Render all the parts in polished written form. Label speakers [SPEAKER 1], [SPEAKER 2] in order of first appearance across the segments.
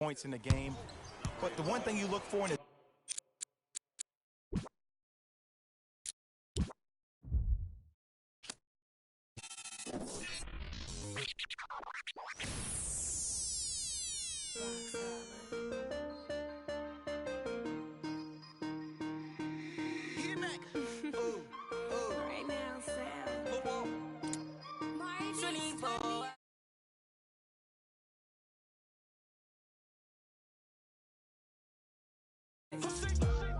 [SPEAKER 1] points in the game. But the one thing you look for in a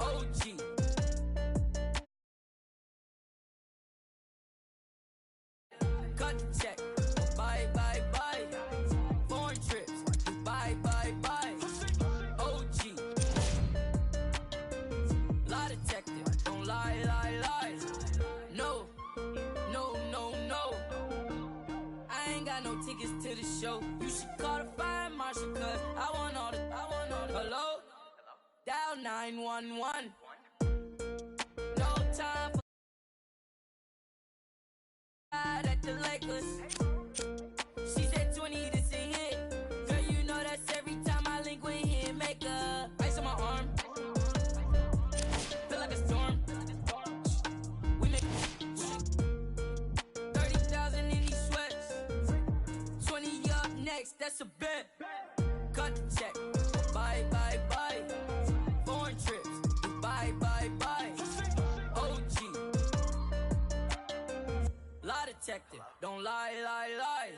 [SPEAKER 2] OG. Cut the check. Bye, bye, bye. Foreign trips. Bye, bye, bye. OG. Lie detective. Don't lie, lie, lie. No. No, no, no. I ain't got no tickets to the show. You should call the fire marshal, cause I want all the. Hello? Dial 911. No time for at the Lakers. She said 20, this a hit. Girl, you know that's every time I link with him. Make a ice on my arm. Feel like a storm. We make 30,000 in these sweats. 20 up next, that's a bet. Cut the check. Bye, bye, bye. Foreign trips. Bye, bye, bye. OG. Lie detective. Don't lie, lie, lie.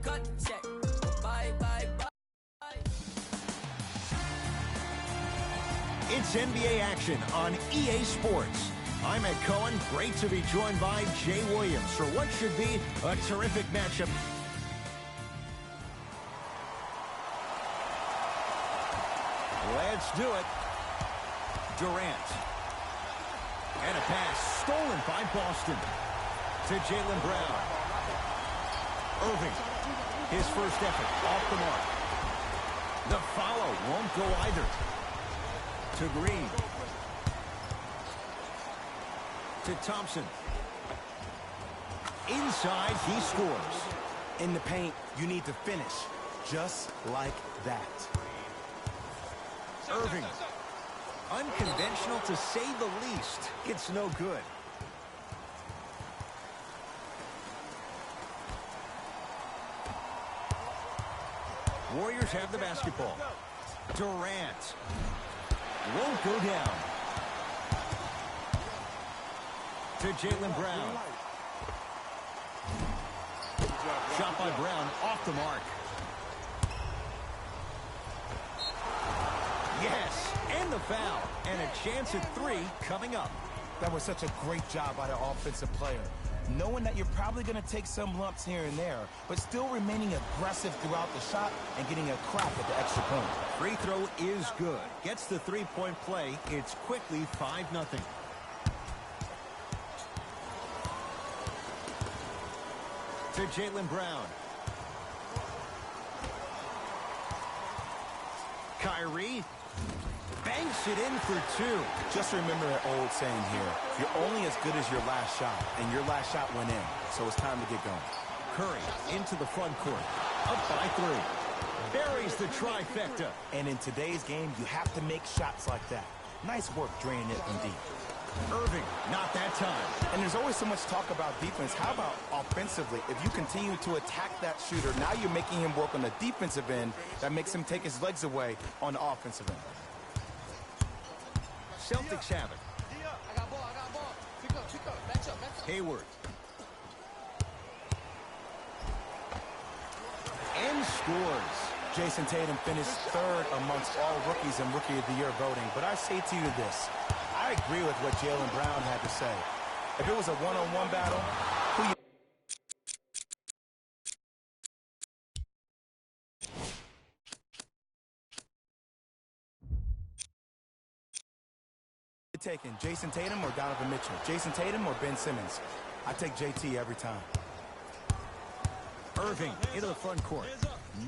[SPEAKER 2] Cut the check. Bye, bye, bye.
[SPEAKER 3] It's NBA action on EA Sports. I'm Ed Cohen. Great to be joined by Jay Williams for what should be a terrific matchup. Let's do it. Durant. And a pass stolen by Boston to Jaylen Brown. Irving. His first effort off the mark. The follow won't go either. To Green. To Thompson. Inside, he scores.
[SPEAKER 1] in the paint, you need to finish just like that.
[SPEAKER 3] Irving. Unconventional to say the least. It's no good. Warriors have the basketball. Durant. Won't go down. To Jaylen Brown. Shot by Brown off the mark. Yes, and the foul. And a chance at three coming up.
[SPEAKER 1] That was such a great job by the offensive player. Knowing that you're probably going to take some lumps here and there, but still remaining aggressive throughout the shot and getting a crack at the extra point.
[SPEAKER 3] Free throw is good. Gets the three-point play. It's quickly 5-0. To Jaylen Brown. Kyrie banks it in for two.
[SPEAKER 1] Just remember that old saying here. You're only as good as your last shot, and your last shot went in, so it's time to get going.
[SPEAKER 3] Curry into the front court. Up by three. Buries the trifecta.
[SPEAKER 1] And in today's game, you have to make shots like that. Nice work draining it from deep.
[SPEAKER 3] Irving, not that time.
[SPEAKER 1] And there's always so much talk about defense. How about offensively? If you continue to attack that shooter, now you're making him work on the defensive end. That makes him take his legs away on the offensive end.
[SPEAKER 3] Celtics have it. Hayward. And scores.
[SPEAKER 1] Jason Tatum finished third amongst all rookies in Rookie of the Year voting. But I say to you this. I agree with what Jaylen Brown had to say. If it was a one-on-one battle, who you taking, Jason Tatum or Donovan Mitchell? Jason Tatum or Ben Simmons? I take JT every time.
[SPEAKER 3] Irving into the front court.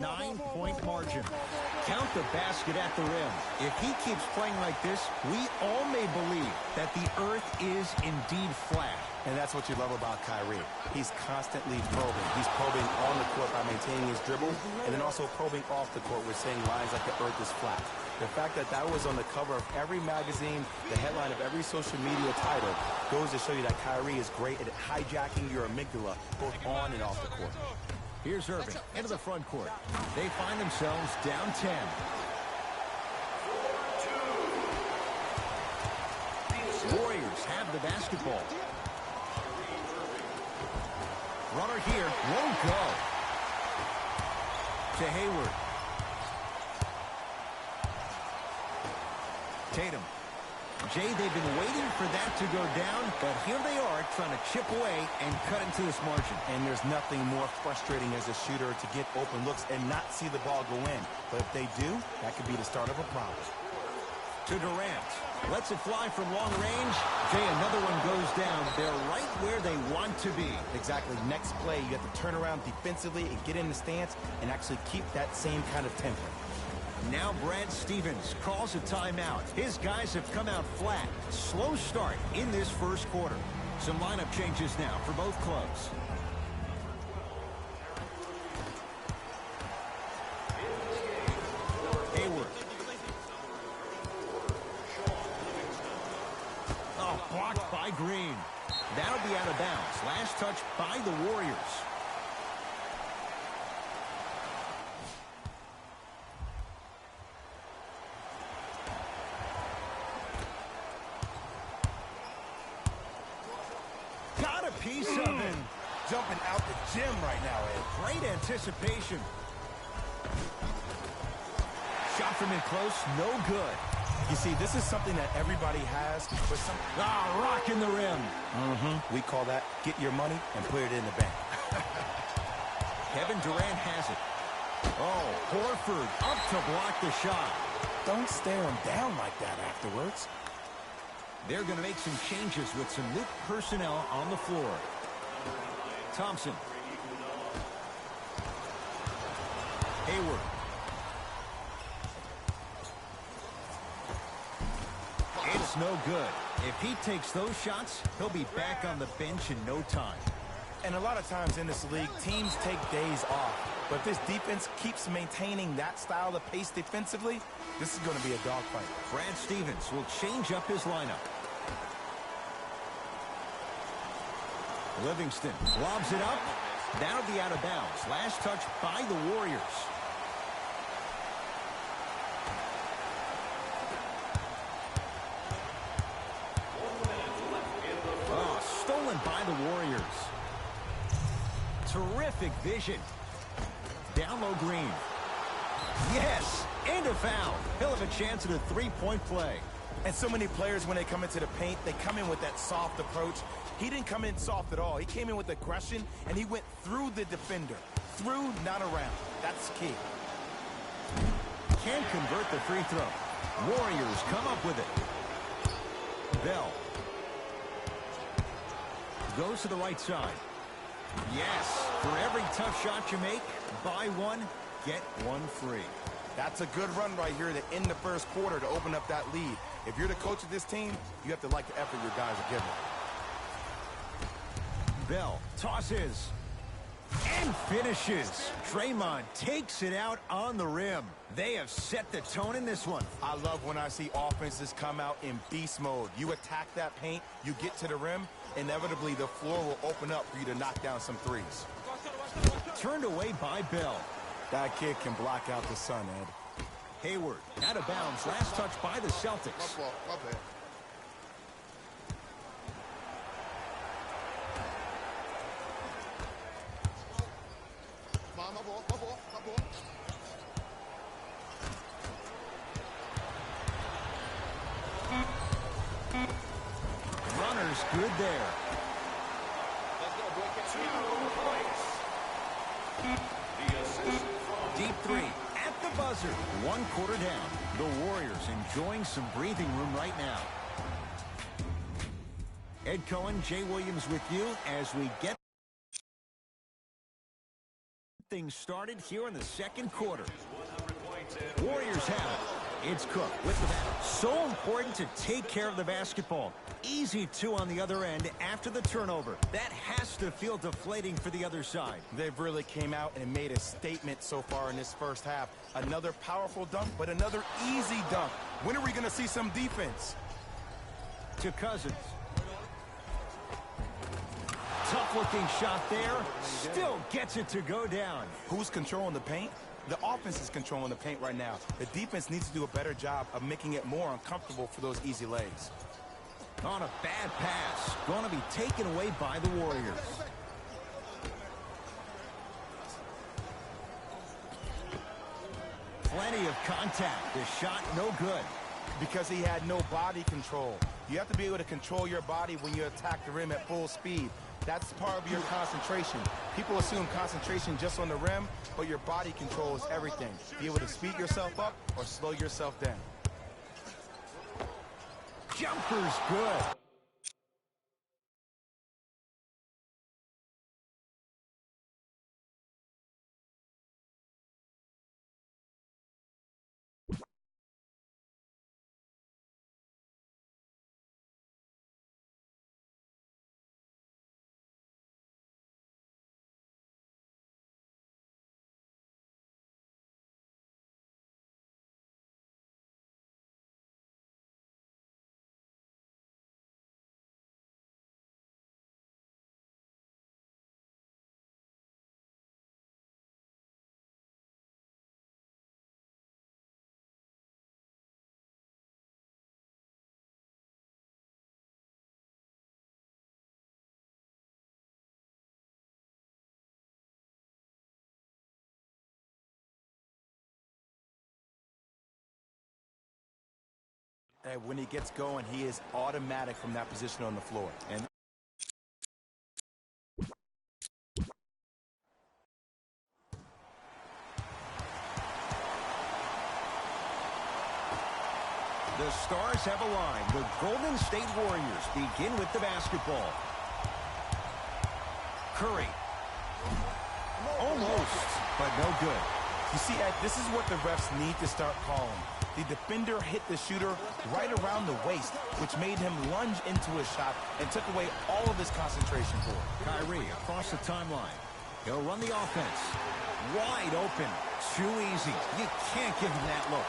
[SPEAKER 3] 9-point margin. Count the basket at the rim. If he keeps playing like this, we all may believe that the earth is indeed flat.
[SPEAKER 1] And that's what you love about Kyrie. He's constantly probing. He's probing on the court by maintaining his dribble, and then also probing off the court with saying lines like the earth is flat. The fact that that was on the cover of every magazine, the headline of every social media title, goes to show you that Kyrie is great at hijacking your amygdala, both on and off the court.
[SPEAKER 3] Here's Irving into the front court. They find themselves down 10. Warriors have the basketball. Runner here, won't go. To Hayward. Tatum. Jay, they've been waiting for that to go down, but here they are trying to chip away and cut into this margin.
[SPEAKER 1] And there's nothing more frustrating as a shooter to get open looks and not see the ball go in. But if they do, that could be the start of a problem.
[SPEAKER 3] To Durant. Lets it fly from long range. Jay, another one goes down. They're right where they want to be.
[SPEAKER 1] Exactly. Next play, you have to turn around defensively and get in the stance and actually keep that same kind of tempo.
[SPEAKER 3] Now Brad Stevens calls a timeout. His guys have come out flat. Slow start in this first quarter. Some lineup changes now for both clubs. Hayward. Oh, blocked by Green. That'll be out of bounds. Last touch by the Warriors. Got a piece of it.
[SPEAKER 1] Jumping out the gym right now, Ed.
[SPEAKER 3] Great anticipation. Shot from in close, no good.
[SPEAKER 1] You see, this is something that everybody has, but some...
[SPEAKER 3] Rock in the rim.
[SPEAKER 1] We call that get your money and put it in the bank.
[SPEAKER 3] Kevin Durant has it. Oh, Horford up to block the shot.
[SPEAKER 1] Don't stare him down like that afterwards.
[SPEAKER 3] They're going to make some changes with some new personnel on the floor. Thompson. Hayward. It's no good. If he takes those shots, he'll be back on the bench in no time.
[SPEAKER 1] And a lot of times in this league, teams take days off. But if this defense keeps maintaining that style of pace defensively, this is going to be a dogfight.
[SPEAKER 3] Brad Stevens will change up his lineup. Livingston lobs it up. That'll be out of bounds. Last touch by the Warriors. Oh, stolen by the Warriors. Terrific vision. Down low, Green. Yes, and a foul. He'll have a chance at a three-point play.
[SPEAKER 1] And so many players, when they come into the paint, they come in with that soft approach. He didn't come in soft at all. He came in with aggression, and he went through the defender. Through, not around. That's key.
[SPEAKER 3] Can't convert the free throw. Warriors come up with it. Bell. Goes to the right side. Yes, for every tough shot you make, buy one, get one free.
[SPEAKER 1] That's a good run right here to end the first quarter to open up that lead. If you're the coach of this team, you have to like the effort your guys are giving.
[SPEAKER 3] Bell tosses and finishes. Draymond takes it out on the rim. They have set the tone in this one.
[SPEAKER 1] I love when I see offenses come out in beast mode. You attack that paint, you get to the rim, inevitably the floor will open up for you to knock down some threes.
[SPEAKER 3] Turned away by Bell.
[SPEAKER 1] That kid can block out the sun, Ed.
[SPEAKER 3] Hayward out of bounds. Last touch by the Celtics.
[SPEAKER 4] My bad. My ball.
[SPEAKER 3] Runner's good there. Deep three at the buzzer. 1 quarter down. The Warriors enjoying some breathing room right now. Ed Cohen, Jay Williams with you as we get things started here in the second quarter. Warriors have it. It's Cook with the bat. So important to take care of the basketball. Easy two on the other end after the turnover. That has to feel deflating for the other side.
[SPEAKER 1] They've really came out and made a statement so far in this first half. Another powerful dunk, but another easy dunk. When are we going to see some defense?
[SPEAKER 3] To Cousins. Tough-looking shot there. Still gets it to go down.
[SPEAKER 1] Who's controlling the paint? The offense is controlling the paint right now. The defense needs to do a better job of making it more uncomfortable for those easy lays.
[SPEAKER 3] On a bad pass. Going to be taken away by the Warriors. Plenty of contact. The shot no good.
[SPEAKER 1] Because he had no body control. You have to be able to control your body when you attack the rim at full speed. That's part of your concentration. People assume concentration just on the rim, but your body control is everything. Be able to speed yourself up or slow yourself down.
[SPEAKER 3] Jumper's good.
[SPEAKER 1] And when he gets going, he is automatic from that position on the floor. And
[SPEAKER 3] the stars have aligned. The Golden State Warriors begin with the basketball. Curry. Almost, but no good.
[SPEAKER 1] you see, Ed, this is what the refs need to start calling. The defender hit the shooter right around the waist, which made him lunge into his shot and took away all of his concentration for it.
[SPEAKER 3] Kyrie across the timeline. He'll run the offense. Wide open. Too easy. You can't give him that look.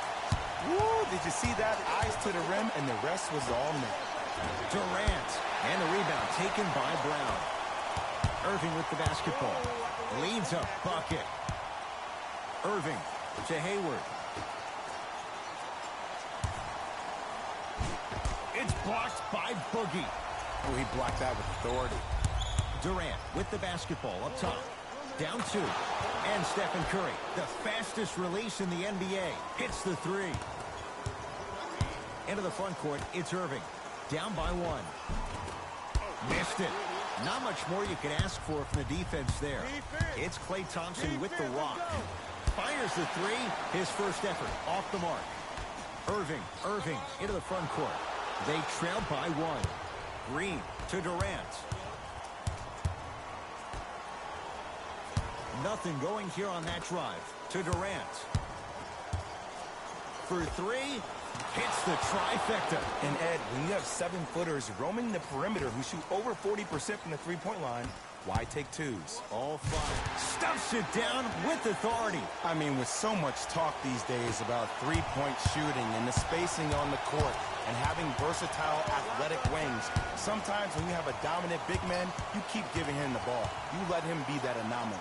[SPEAKER 1] Woo! Did you see that? Eyes to the rim, and the rest was all net.
[SPEAKER 3] Durant. And the rebound taken by Brown. Irving with the basketball. Leads a bucket. Irving to Hayward. It's blocked by Boogie.
[SPEAKER 1] Oh, he blocked that with authority.
[SPEAKER 3] Durant with the basketball up top. Down two. And Stephen Curry, the fastest release in the NBA, hits the three. Into the front court, it's Irving. Down by one. Missed it. Not much more you can ask for from the defense there. It's Klay Thompson with the rock. Fires the three. His first effort off the mark. Irving into the front court. They trail by one. Green to Durant. Nothing going here on that drive. To Durant. For three. Hits the trifecta.
[SPEAKER 1] And Ed, when you have 7-footers roaming the perimeter who shoot over 40% from the three-point line, why take twos?
[SPEAKER 3] All five. Stuffs it down with authority.
[SPEAKER 1] I mean, with so much talk these days about three-point shooting and the spacing on the court and having versatile athletic wings, sometimes when you have a dominant big man, you keep giving him the ball. You let him be that anomaly.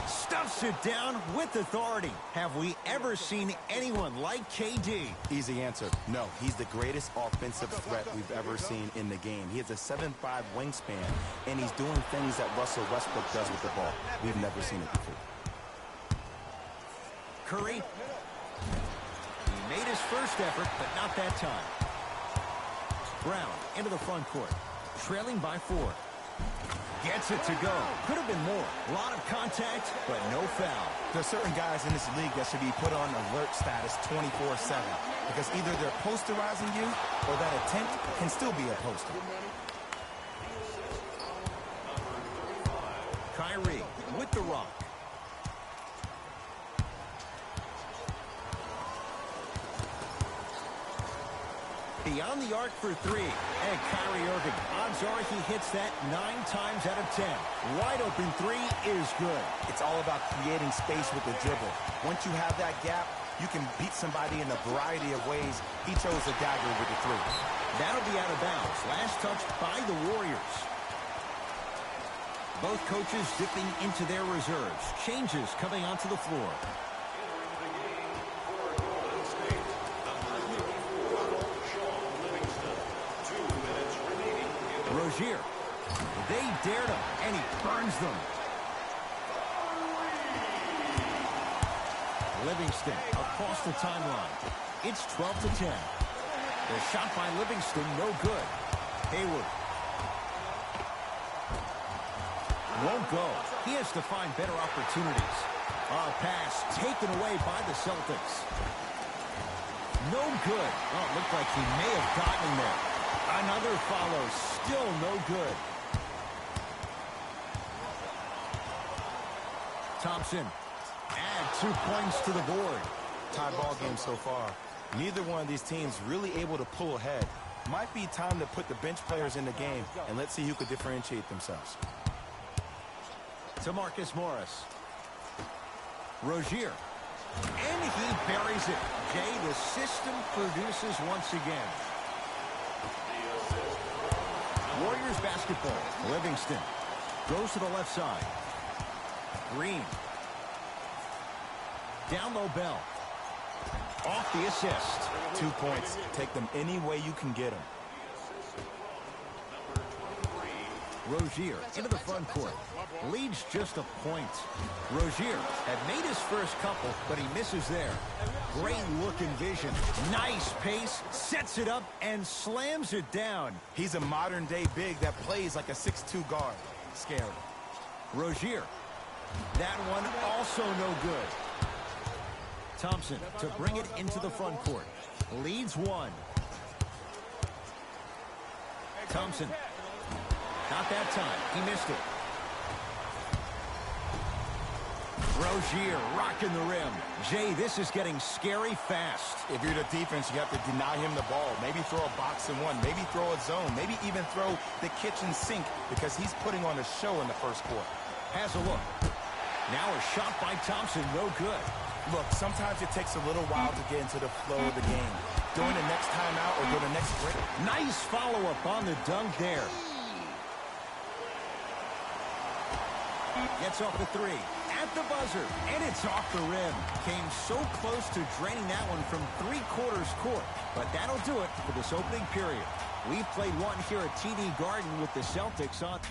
[SPEAKER 3] Stuffs it down with authority. Have we ever seen anyone like KD?
[SPEAKER 1] Easy answer. No, he's the greatest offensive threat we've ever seen in the game. He has a 7'5" wingspan, and he's doing things that Russell Westbrook does with the ball. We've never seen it before.
[SPEAKER 3] Curry. He made his first effort, but not that time. Brown into the front court. Trailing by 4. Gets it to go. Could have been more. A lot of contact, but no foul.
[SPEAKER 1] There's certain guys in this league that should be put on alert status 24/7 because either they're posterizing you or that attempt can still be a poster.
[SPEAKER 3] Kyrie with the rock. Beyond the arc for three. And Kyrie Irving, odds are he hits that 9 times out of 10. Wide open three is good.
[SPEAKER 1] It's all about creating space with the dribble. Once you have that gap, you can beat somebody in a variety of ways. He chose the dagger with the three.
[SPEAKER 3] That'll be out of bounds. Last touch by the Warriors. Both coaches dipping into their reserves. Changes coming onto the floor. Rozier. They dared him, and he burns them. Livingston across the timeline. It's 12-10. The shot by Livingston, no good. Hayward. Won't go. He has to find better opportunities. A pass taken away by the Celtics. No good. Oh, it looked like he may have gotten him there. Another follow. Still no good. Thompson. Add 2 points to the board.
[SPEAKER 1] Tie ball game so far. Neither one of these teams really able to pull ahead. Might be time to put the bench players in the game, and let's see who could differentiate themselves.
[SPEAKER 3] To Marcus Morris. Rozier. And he buries it. Jay, the system produces once again. Warriors basketball. Livingston goes to the left side. Green. Down low, Bell. Off the assist.
[SPEAKER 1] 2 points. Take them any way you can get them.
[SPEAKER 3] Rozier into the front court. Leads just a point. Rozier had made his first couple, but he misses there. Great look and vision. Nice pace. Sets it up and slams it down.
[SPEAKER 1] He's a modern-day big that plays like a 6'2 guard. Scary.
[SPEAKER 3] Rozier. That one also no good. Thompson to bring it into the front court. Leads one. Thompson. Not that time. He missed it. Rozier rocking the rim. Jay, this is getting scary fast.
[SPEAKER 1] If you're the defense, you have to deny him the ball. Maybe throw a box and one. Maybe throw a zone. Maybe even throw the kitchen sink because he's putting on a show in the first quarter.
[SPEAKER 3] Has a look. Now a shot by Thompson. No good.
[SPEAKER 1] Look, sometimes it takes a little while to get into the flow of the game. During the next timeout or during the next break.
[SPEAKER 3] Nice follow-up on the dunk there. Gets off the three. At the buzzer. And it's off the rim. Came so close to draining that one from 3/4 court. But that'll do it for this opening period. We've played one here at TD Garden with the Celtics on.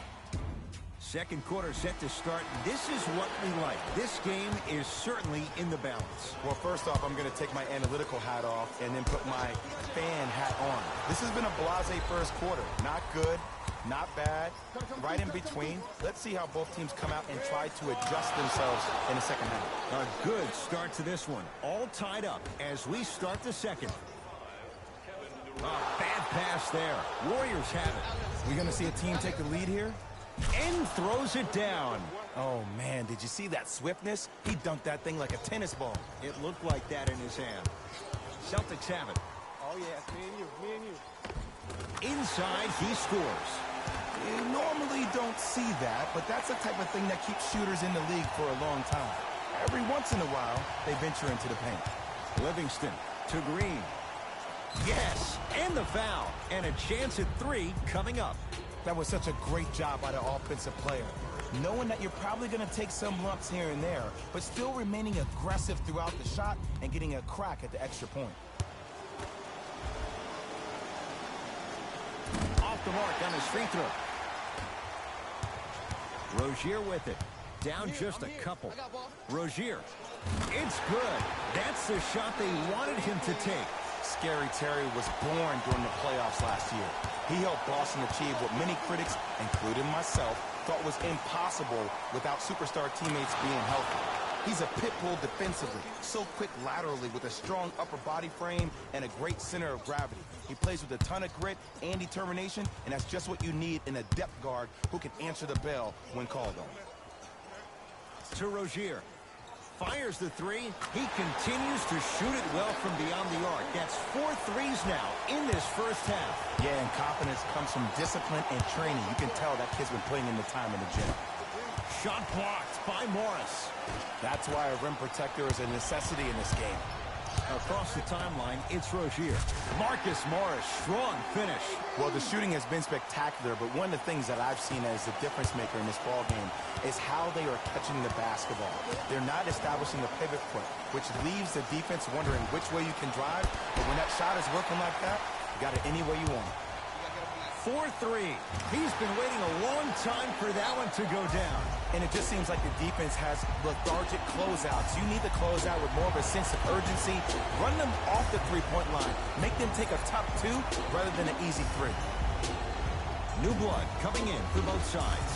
[SPEAKER 3] Second quarter set to start. This is what we like. This game is certainly in the balance.
[SPEAKER 1] Well, first off, I'm going to take my analytical hat off and then put my fan hat on. This has been a blasé first quarter. Not good, not bad, right in between. Let's see how both teams come out and try to adjust themselves in the second half.
[SPEAKER 3] A good start to this one. All tied up as we start the second. Bad pass there. Warriors have it.
[SPEAKER 1] We going to see a team take the lead here?
[SPEAKER 3] And throws it down.
[SPEAKER 1] Oh, man, did you see that swiftness? He dunked that thing like a tennis ball.
[SPEAKER 3] It looked like that in his hand. Celtics have it.
[SPEAKER 4] Oh, yeah, me and you.
[SPEAKER 3] Inside, he scores.
[SPEAKER 1] You normally don't see that, but that's the type of thing that keeps shooters in the league for a long time. Every once in a while, they venture into the paint.
[SPEAKER 3] Livingston to Green. Yes, and the foul. And a chance at three coming up.
[SPEAKER 1] That was such a great job by the offensive player. Knowing that you're probably going to take some lumps here and there, but still remaining aggressive throughout the shot and getting a crack at the extra point.
[SPEAKER 3] Off the mark on his free throw. Rozier with it. Down just a couple. Rozier. It's good. That's the shot they wanted him to take.
[SPEAKER 1] Scary Terry was born during the playoffs last year. He helped Boston achieve what many critics, including myself, thought was impossible without superstar teammates being healthy. He's a pit bull defensively, so quick laterally with a strong upper body frame and a great center of gravity. He plays with a ton of grit and determination, and that's just what you need in a depth guard who can answer the bell when called on.
[SPEAKER 3] To Rozier. Fires Fires the three. He continues to shoot it well from beyond the arc. That's 4 threes now in this first half.
[SPEAKER 1] Yeah, and confidence comes from discipline and training. You can tell that kid's been putting in the time in the gym.
[SPEAKER 3] Shot blocked by Morris.
[SPEAKER 1] That's why a rim protector is a necessity in this game.
[SPEAKER 3] Across the timeline, it's Rozier. Marcus Morris, strong finish.
[SPEAKER 1] Well, the shooting has been spectacular, but one of the things that I've seen as the difference maker in this ball game is how they are catching the basketball. They're not establishing a pivot foot, which leaves the defense wondering which way you can drive, but when that shot is working like that, you got it any way you want.
[SPEAKER 3] 4-3. He's been waiting a long time for that one to go down.
[SPEAKER 1] And it just seems like the defense has lethargic closeouts. You need to close out with more of a sense of urgency. Run them off the three-point line. Make them take a tough two rather than an easy three.
[SPEAKER 3] New blood coming in for both sides.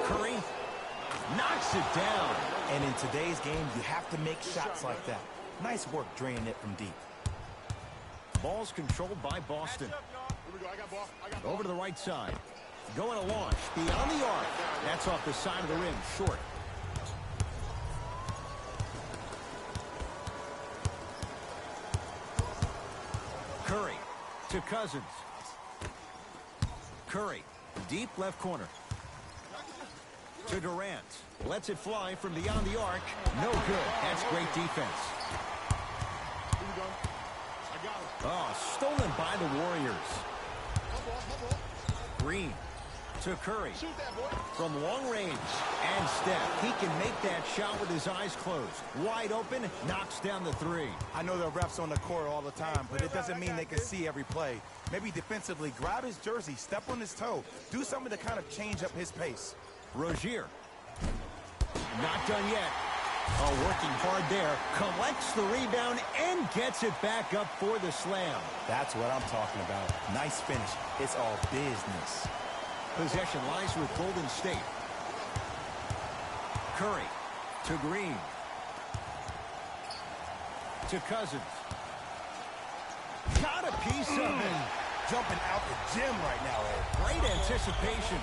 [SPEAKER 3] Curry knocks it down.
[SPEAKER 1] And in today's game, you have to make shots like that. Nice work draining it from deep.
[SPEAKER 3] Ball's controlled by Boston. Over to the right side. Going to launch beyond the arc. That's off the side of the rim, short. Curry to Cousins. Curry, deep left corner. To Durant. Lets it fly from beyond the arc. No good. That's great defense. Oh, stolen by the Warriors. Green to Curry. From long range. And Steph. He can make that shot with his eyes closed. Wide open. Knocks down the three.
[SPEAKER 1] I know there are refs on the court all the time, but it doesn't mean they can see every play. Maybe defensively, grab his jersey, step on his toe. Do something to kind of change up his pace.
[SPEAKER 3] Rozier. Not done yet. Oh, working hard there. Collects the rebound and gets it back up for the slam.
[SPEAKER 1] That's what I'm talking about. Nice finish. It's all business.
[SPEAKER 3] Possession lies with Golden State. Curry to Green. To Cousins. Got a piece of him.
[SPEAKER 1] Jumping out the gym right now, Ed.
[SPEAKER 3] Great anticipation.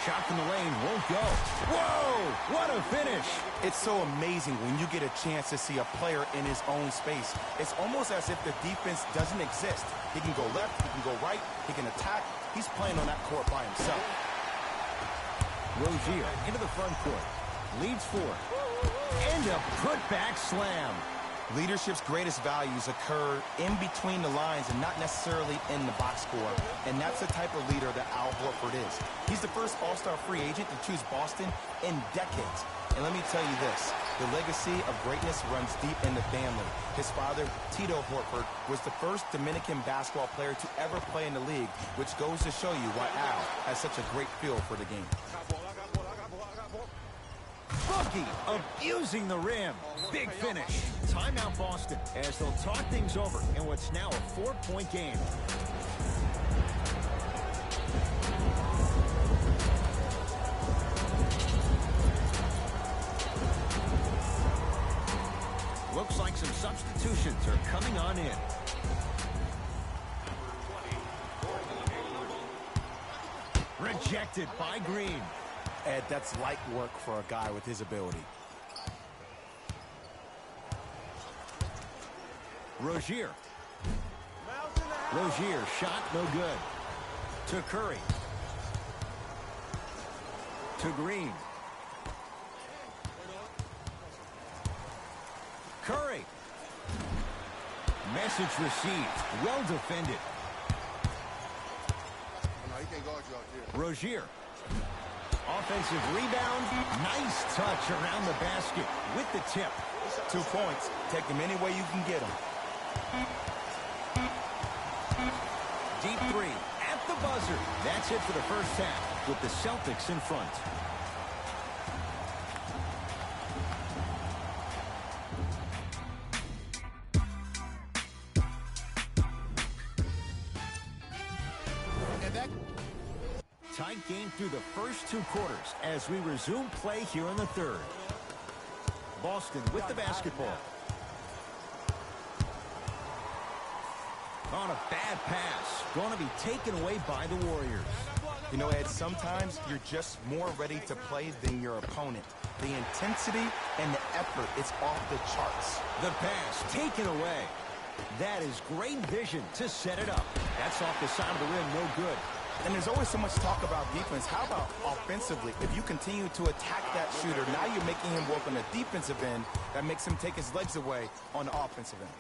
[SPEAKER 3] Shot from the lane won't go. Whoa! What a finish!
[SPEAKER 1] It's so amazing when you get a chance to see a player in his own space. It's almost as if the defense doesn't exist. He can go left, he can go right, he can attack. He's playing on that court by himself.
[SPEAKER 3] Rozier into the front court. Leads 4. And a putback slam.
[SPEAKER 1] Leadership's greatest values occur in between the lines and not necessarily in the box score. And that's the type of leader that Al Horford is. He's the first all-star free agent to choose Boston in decades. And let me tell you this, the legacy of greatness runs deep in the family. His father, Tito Horford, was the first Dominican basketball player to ever play in the league, which goes to show you why Al has such a great feel for the game.
[SPEAKER 3] Boogie abusing the rim. Big finish. Timeout Boston as they'll talk things over in what's now a 4-point game. Looks like some substitutions are coming on in. Rejected by Green.
[SPEAKER 1] Ed, that's light work for a guy with his ability.
[SPEAKER 3] Rozier. Rozier, shot no good. To Curry. To Green. Curry. Message received. Well defended. Rozier. Offensive rebound. Nice touch around the basket with the tip.
[SPEAKER 1] 2 points. Take them any way you can get them.
[SPEAKER 3] Deep 3 at the buzzer. That's it for the first half with the Celtics in front. Tight game through the first 2 quarters as we resume play here in the third. Boston with the basketball. On a bad pass. Going to be taken away by the Warriors.
[SPEAKER 1] You know, Ed, sometimes you're just more ready to play than your opponent. The intensity and the effort, it's off the charts.
[SPEAKER 3] The pass taken away. That is great vision to set it up. That's off the side of the rim, no good.
[SPEAKER 1] And there's always so much talk about defense. How about offensively? If you continue to attack that shooter, now you're making him work on the defensive end. That makes him take his legs away on the offensive end.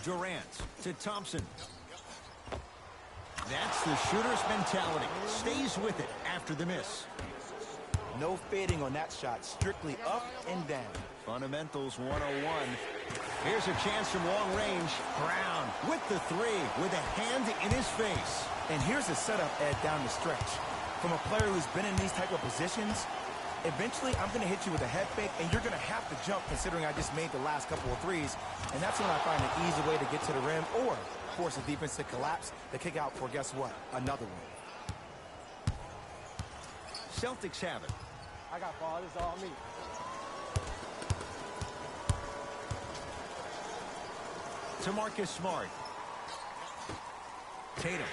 [SPEAKER 3] Durant to Thompson. That's the shooter's mentality. Stays with it after the miss.
[SPEAKER 1] No fading on that shot. Strictly up and down.
[SPEAKER 3] Fundamentals 101. Here's a chance from long range. Brown with the three with a hand in his face.
[SPEAKER 1] And here's a setup, Ed, down the stretch. From a player who's been in these type of positions, eventually I'm going to hit you with a head fake, and you're going to have to jump considering I just made the last couple of threes. And that's when I find an easy way to get to the rim or force the defense to collapse, to kick out for, guess what, another one.
[SPEAKER 3] Celtics have it.
[SPEAKER 4] I got ball. This is all me.
[SPEAKER 3] To Marcus Smart. Tatum.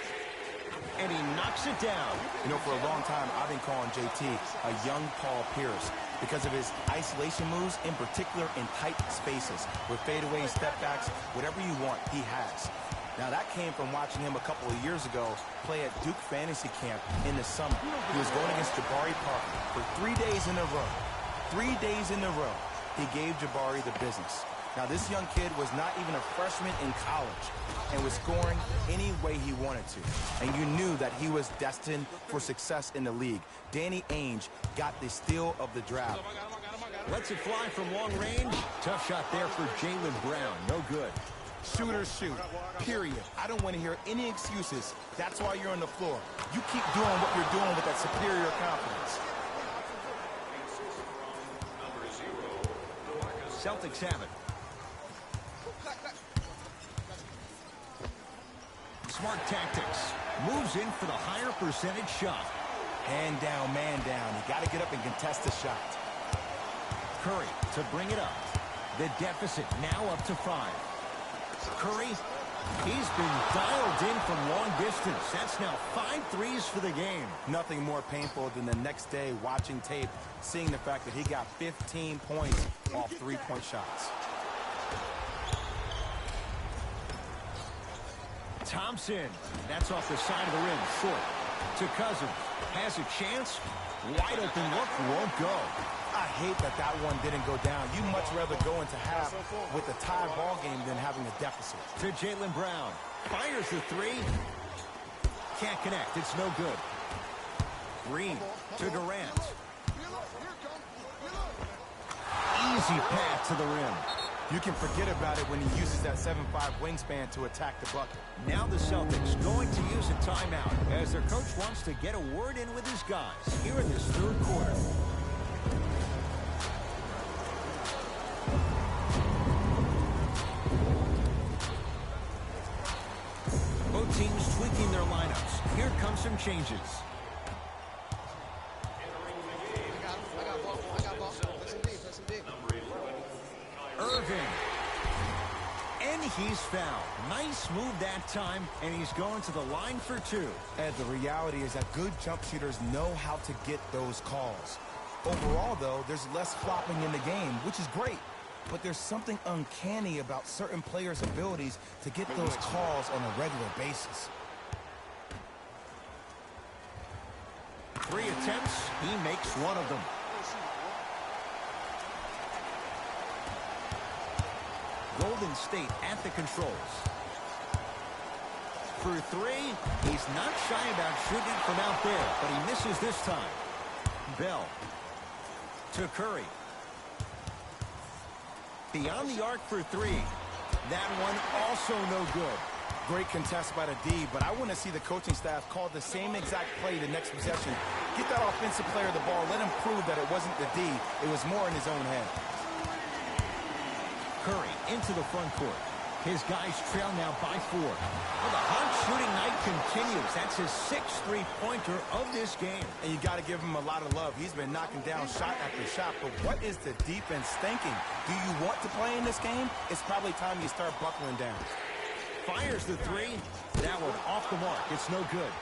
[SPEAKER 3] And he knocks it down.
[SPEAKER 1] You know, for a long time, I've been calling JT a young Paul Pierce because of his isolation moves, in particular in tight spaces. With fadeaways, step backs, whatever you want, he has. Now, that came from watching him a couple of years ago play at Duke Fantasy Camp in the summer. He was going against Jabari Parker for 3 days in a row. 3 days in a row, he gave Jabari the business. Now, this young kid was not even a freshman in college and was scoring any way he wanted to. And you knew that he was destined for success in the league. Danny Ainge got the steal of the draft.
[SPEAKER 3] Lets it fly from long range. Tough shot there for Jaylen Brown. No good.
[SPEAKER 1] Shooters shoot, period. I don't want to hear any excuses. That's why you're on the floor. You keep doing what you're doing with that superior confidence.
[SPEAKER 3] Celtics have it. Smart tactics. Moves in for the higher percentage shot.
[SPEAKER 1] Hand down, man down. You got to get up and contest the shot.
[SPEAKER 3] Curry to bring it up. The deficit now up to 5. Curry, he's been dialed in from long distance. That's now 5 threes for the game.
[SPEAKER 1] Nothing more painful than the next day watching tape, seeing the fact that he got 15 points off three-point shots.
[SPEAKER 3] Thompson, that's off the side of the rim, short. To Cousins, has a chance. Wide open look, won't go.
[SPEAKER 1] I hate that that one didn't go down. You much rather go into half with a tie ball game than having a deficit.
[SPEAKER 3] To Jaylen Brown. Fires the three. Can't connect. It's no good. Green to Durant. Easy path to the rim.
[SPEAKER 1] You can forget about it when he uses that 7'5" wingspan to attack the bucket.
[SPEAKER 3] Now the Celtics going to use a timeout as their coach wants to get a word in with his guys here in this third quarter. Both teams tweaking their lineups. Here come some changes. Irving. And he's fouled. Nice move that time, and he's going to the line for 2.
[SPEAKER 1] And the reality is that good jump shooters know how to get those calls. Overall, though, there's less flopping in the game, which is great. But there's something uncanny about certain players' abilities to get those calls on a regular basis.
[SPEAKER 3] 3 attempts, he makes 1 of them. Golden State at the controls. For 3, he's not shy about shooting from out there, but he misses this time. Bell to Curry. Beyond the arc for 3. That one also no good.
[SPEAKER 1] Great contest by the D, but I want to see the coaching staff call the same exact play the next possession. Get that offensive player the ball. Let him prove that it wasn't the D. It was more in his own head.
[SPEAKER 3] Curry into the front court. His guys trail now by 4. Well, the hot shooting night continues. That's his 6th three-pointer of this game.
[SPEAKER 1] And you got to give him a lot of love. He's been knocking down shot after shot. But what is the defense thinking? Do you want to play in this game? It's probably time you start buckling down.
[SPEAKER 3] Fires the 3. That one off the mark. It's no good.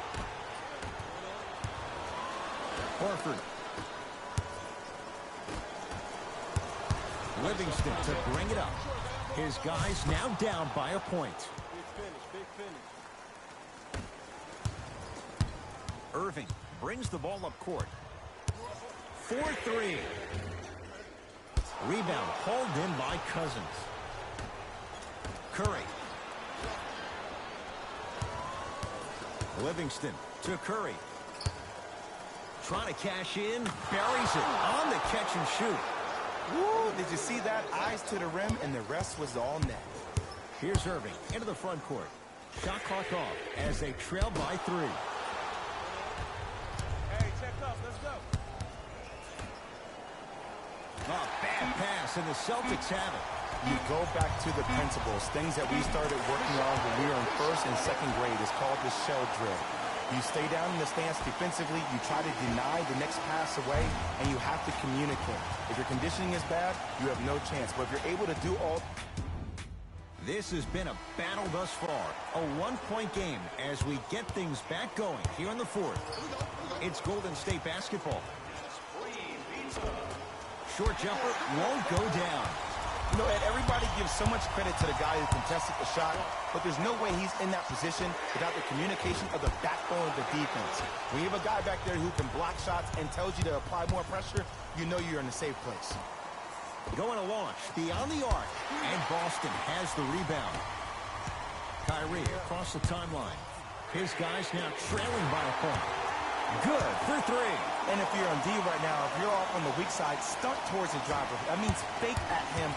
[SPEAKER 3] Horford. Livingston to bring it up. His guys now down by a point.
[SPEAKER 4] Big finish.
[SPEAKER 3] Irving brings the ball up court. 4-3. Rebound hauled in by Cousins. Curry. Livingston to Curry. Trying to cash in. Buries it on the catch and shoot.
[SPEAKER 1] Woo! Did you see that? Eyes to the rim, and the rest was all net.
[SPEAKER 3] Here's Irving into the front court. Shot clock off as they trail by 3.
[SPEAKER 4] Hey, check up. Let's go.
[SPEAKER 3] A bad pass, and the Celtics have it.
[SPEAKER 1] You go back to the principles, things that we started working on when we were in 1st and 2nd grade. It's called the shell drill. You stay down in the stance defensively, you try to deny the next pass away, and you have to communicate. If your conditioning is bad, you have no chance. But if you're able to do all...
[SPEAKER 3] This has been a battle thus far. A one-point game as we get things back going here in the 4th. It's Golden State basketball. Short jumper won't go down.
[SPEAKER 1] You know, Ed, everybody gives so much credit to the guy who contested the shot, but there's no way he's in that position without the communication of the backbone of the defense. When you have a guy back there who can block shots and tells you to apply more pressure, you know you're in a safe place.
[SPEAKER 3] Going to launch beyond the arc, and Boston has the rebound. Kyrie across the timeline. His guys now trailing by a point. Good for 3.
[SPEAKER 1] And if you're on D right now, if you're off on the weak side, stunt towards the driver. That means fake at him.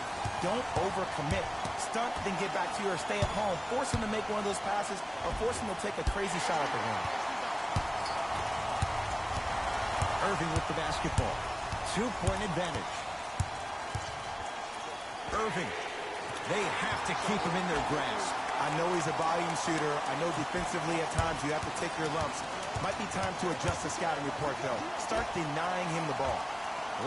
[SPEAKER 1] Don't overcommit. Stunt, then get back to you or stay at home. Force him to make one of those passes or force him to take a crazy shot at the rim.
[SPEAKER 3] Irving with the basketball. 2-point advantage. Irving. They have to keep him in their grasp.
[SPEAKER 1] I know he's a volume shooter. I know defensively at times you have to take your lumps. Might be time to adjust the scouting report, though. Start denying him the ball.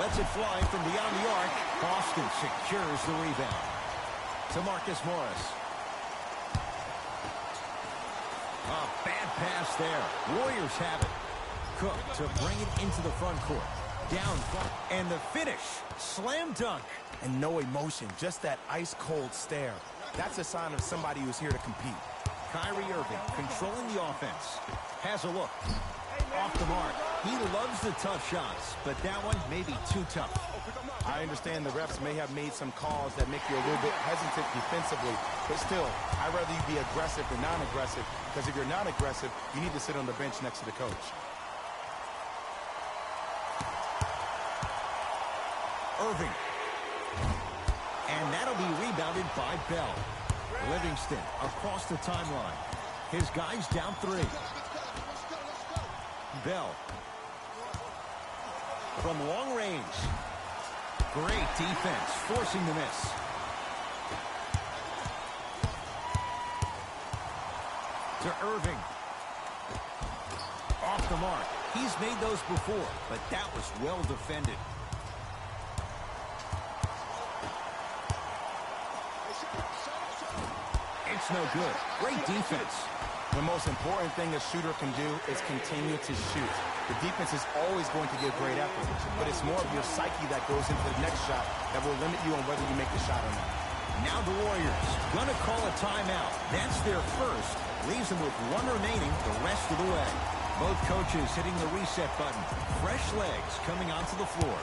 [SPEAKER 3] Lets it fly from beyond the arc. Boston secures the rebound. To Marcus Morris. A bad pass there. Warriors have it. Cook to bring it into the front court. Down front. And the finish. Slam dunk.
[SPEAKER 1] And no emotion, just that ice-cold stare. That's a sign of somebody who's here to compete.
[SPEAKER 3] Kyrie Irving controlling the offense. Has a look. Off the mark. He loves the tough shots, but that one may be too tough.
[SPEAKER 1] I understand the refs may have made some calls that make you a little bit hesitant defensively, but still, I'd rather you be aggressive than non-aggressive, because if you're non-aggressive, you need to sit on the bench next to the coach.
[SPEAKER 3] Irving. And that'll be rebounded by Bell. Livingston across the timeline. His guys down 3. Bell. From long range. Great defense, forcing the miss. To Irving. Off the mark. He's made those before, but that was well defended. It's no good. Great defense.
[SPEAKER 1] The most important thing a shooter can do is continue to shoot. The defense is always going to give great effort, but it's more of your psyche that goes into the next shot that will limit you on whether you make the shot or not.
[SPEAKER 3] Now the Warriors gonna call a timeout. That's their first. Leaves them with 1 remaining the rest of the way. Both coaches hitting the reset button. Fresh legs coming onto the floor.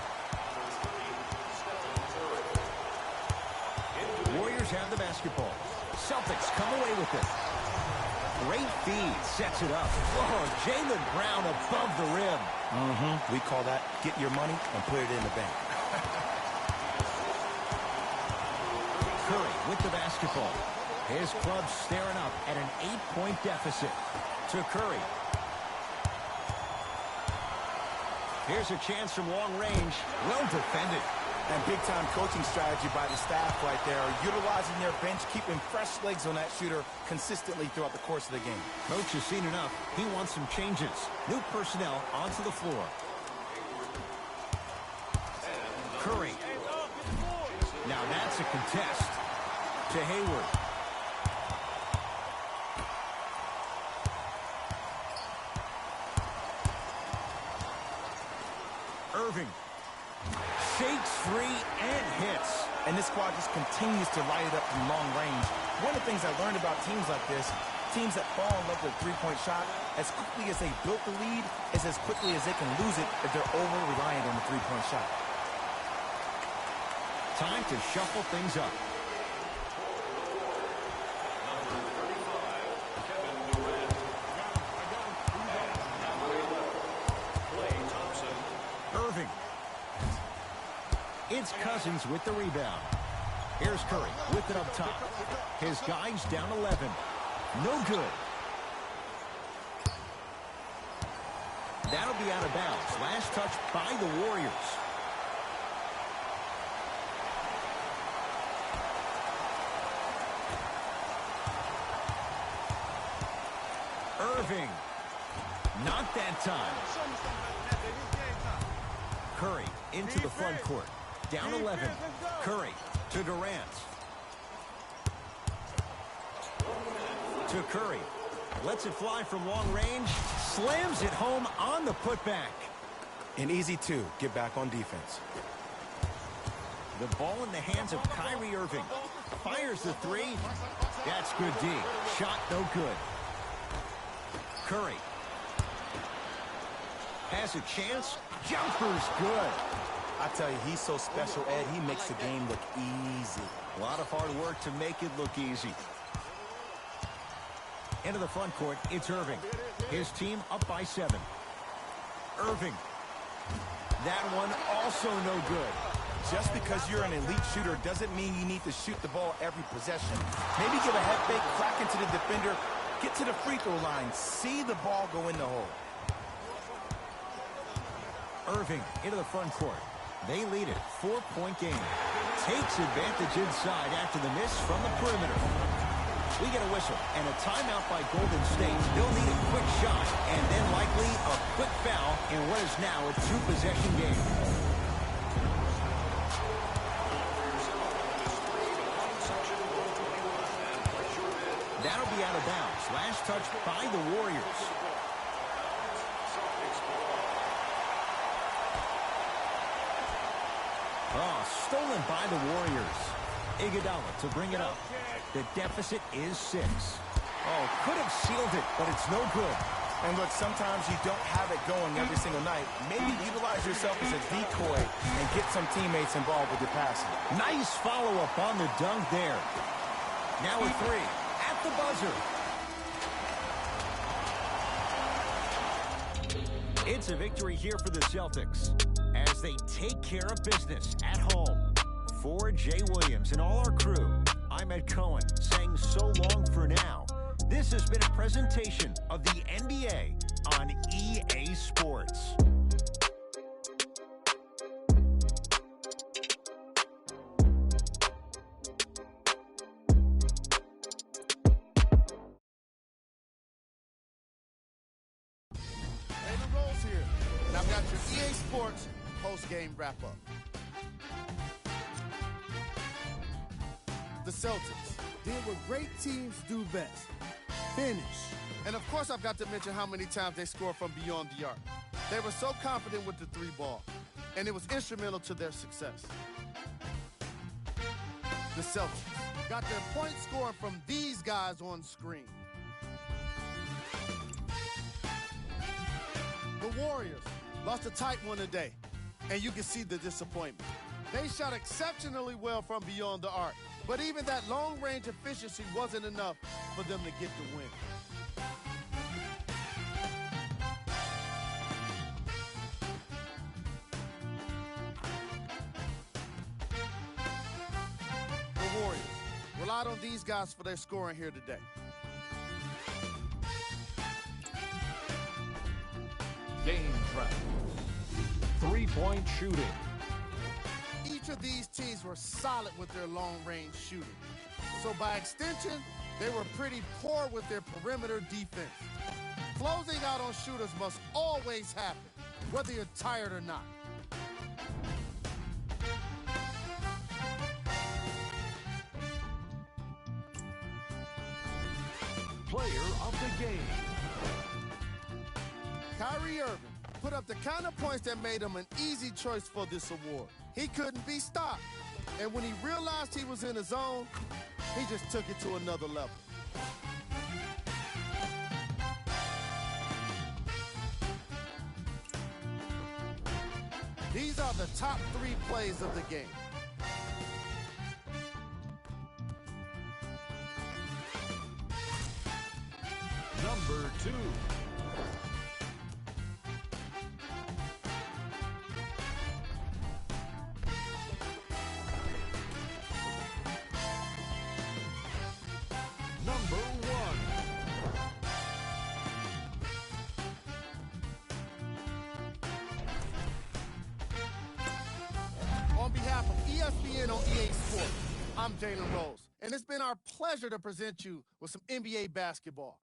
[SPEAKER 3] Warriors have the basketball. Celtics come away with it. Great feed, sets it up. Oh, Jaylen Brown above the rim.
[SPEAKER 1] We call that get your money and put it in the bank.
[SPEAKER 3] Curry with the basketball. His club staring up at an 8-point deficit. To Curry. Here's a chance from long range. Well defended.
[SPEAKER 1] And big-time coaching strategy by the staff right there, utilizing their bench, keeping fresh legs on that shooter consistently throughout the course of the game.
[SPEAKER 3] Coach has seen enough. He wants some changes. New personnel onto the floor. Curry. Now that's a contest to Hayward. Irving. Shakes free and hits.
[SPEAKER 1] And this squad just continues to light it up from long range. One of the things I learned about teams like this, teams that fall in love with three-point shot, as quickly as they built the lead, is as quickly as they can lose it if they're over-reliant on the three-point shot.
[SPEAKER 3] Time to shuffle things up. Irving. It's Cousins with the rebound. Here's Curry with it up top. His guy's down 11. No good. That'll be out of bounds. Last touch by the Warriors. Irving. Not that time. Curry into the front court. Down 11. Curry to Durant. To Curry. Lets it fly from long range. Slams it home on the putback.
[SPEAKER 1] An easy two. Get back on defense.
[SPEAKER 3] The ball in the hands of Kyrie Irving. Fires the three. That's good D. Shot no good. Curry. Has a chance. Jumper's good.
[SPEAKER 1] I tell you, he's so special, Ed. He makes the game look easy.
[SPEAKER 3] A lot of hard work to make it look easy. Into the front court, it's Irving. His team up by 7. Irving. That one also no good.
[SPEAKER 1] Just because you're an elite shooter doesn't mean you need to shoot the ball every possession. Maybe give a head fake, crack into the defender, get to the free throw line, see the ball go in the hole.
[SPEAKER 3] Irving into the front court. They lead it. 4-point game. Takes advantage inside after the miss from the perimeter. We get a whistle and a timeout by Golden State. They'll need a quick shot and then likely a quick foul in what is now a 2-possession game. That'll be out of bounds. Last touch by the Warriors. Oh, stolen by the Warriors. Iguodala to bring it up. The deficit is 6. Oh, could have sealed it, but it's no good.
[SPEAKER 1] And look, sometimes you don't have it going every single night. Maybe utilize yourself as a decoy and get some teammates involved with your passing.
[SPEAKER 3] Nice follow-up on the dunk there. Now a 3 at the buzzer. It's a victory here for the Celtics as they take care of business at home. For Jay Williams and all our crew, I'm Ed Cohen saying so long for now. This has been a presentation of the NBA on EA Sports.
[SPEAKER 5] Hey, the Rolls here, and I've got your EA Sports post-game wrap-up. The Celtics did what great teams do best, finish. And of course I've got to mention how many times they scored from beyond the arc. They were so confident with the 3 ball, and it was instrumental to their success. The Celtics got their point scoring from these guys on screen. The Warriors lost a tight one today, and you can see the disappointment. They shot exceptionally well from beyond the arc, but even that long-range efficiency wasn't enough for them to get the win. The Warriors relied on these guys for their scoring here today.
[SPEAKER 6] Game practice. 3-point shooting.
[SPEAKER 5] Each Each of these teams were solid with their long-range shooting. So by extension, they were pretty poor with their perimeter defense. Closing out on shooters must always happen, whether you're tired or not.
[SPEAKER 6] Player of the game.
[SPEAKER 5] Kyrie Irving put up the kind of points that made him an easy choice for this award. He couldn't be stopped. And when he realized he was in his zone, he just took it to another level. These are the top 3 plays of the game.
[SPEAKER 6] Number 2. Number 1.
[SPEAKER 5] On behalf of ESPN on EA Sports, I'm Jalen Rose, and it's been our pleasure to present you with some NBA basketball.